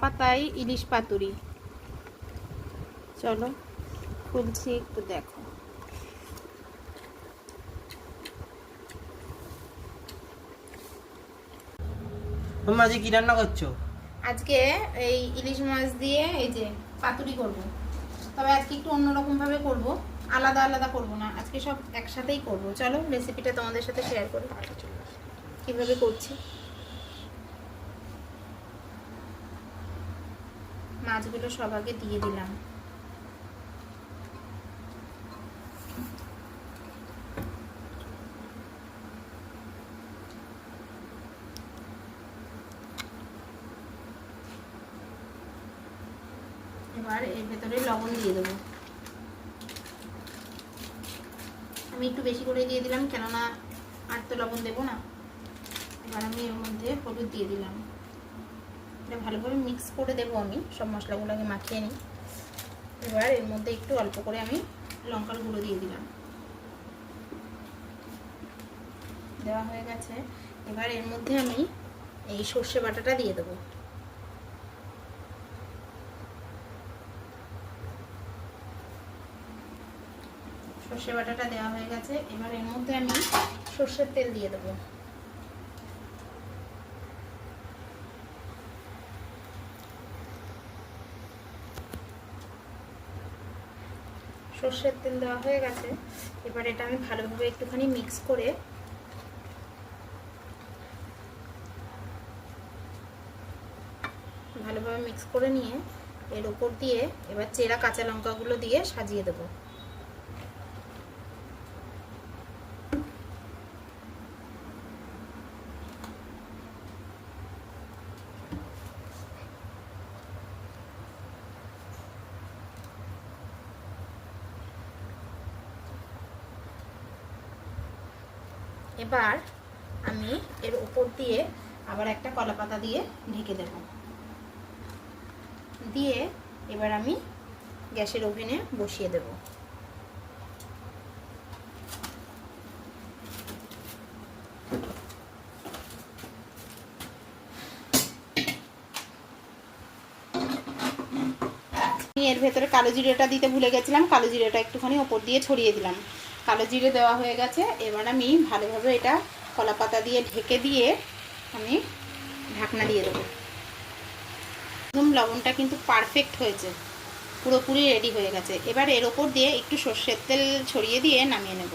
পাতায় ইলিশ পাতুরি। চলো খুলছি, একটু দেখো। তোমরা আজকে কি রান্না করছো? আজকে এই ইলিশ মাছ দিয়ে এই যে পাতুরি করব। তবে আজকে একটু অন্যরকম ভাবে করব, আলাদা আলাদা করব না, আজকে সব একসাথেই করব। চলো রেসিপিটা তোমাদের সাথে শেয়ার করি কিভাবে করছি। মাছগুলো সব আগে দিয়ে দিলাম। এবার এর ভেতরে লবণ দিয়ে দেবো। আমি একটু বেশি করে দিয়ে দিলাম, কেননা আর তো লবণ দেবো না। এবার আমি এর মধ্যে হলুদ দিয়ে দিলাম। এটা ভালোভাবে মিক্স করে দেবো, আমি সব মশলাগুলোকে মাখিয়ে নিই। এবার এর মধ্যে একটু অল্প করে আমি লঙ্কার গুঁড়ো দিয়ে দিলাম। দেওয়া হয়ে গেছে। এবার এর মধ্যে আমি এই সর্ষে বাটাটা দিয়ে দেবো। সর্ষে বাটাটা দেওয়া হয়ে গেছে। এবার এর মধ্যে আমি সর্ষের তেল দিয়ে দেবো। সর্ষের তেল দেওয়া হয়ে গেছে। এবার এটা আমি ভালোভাবে একটুখানি মিক্স করে নিয়ে এর উপর দিয়ে এবার চেরা কাঁচা লঙ্কাগুলো দিয়ে সাজিয়ে দেবো। এবার আমি এর উপর দিয়ে আবার একটা কলাপাতা দিয়ে ঢেকে দেব। দিয়ে এবার আমি গ্যাসের ওভেনে বসিয়ে দেব। এর ভেতরে কালো জিরেটা দিতে ভুলে গেছিলাম, কালো জিরেটা একটুখানি ওপর দিয়ে ছড়িয়ে দিলাম। কালো জিরে দেওয়া হয়ে গেছে। এবার আমি ভালোভাবে এটা কলা পাতা দিয়ে ঢেকে দিয়ে আমি ঢাকনা দিয়ে দেবো। একদম লবণটা কিন্তু পারফেক্ট হয়েছে, পুরোপুরি রেডি হয়ে গেছে। এবার এর ওপর দিয়ে একটু সর্ষের তেল ছড়িয়ে দিয়ে নামিয়ে নেব।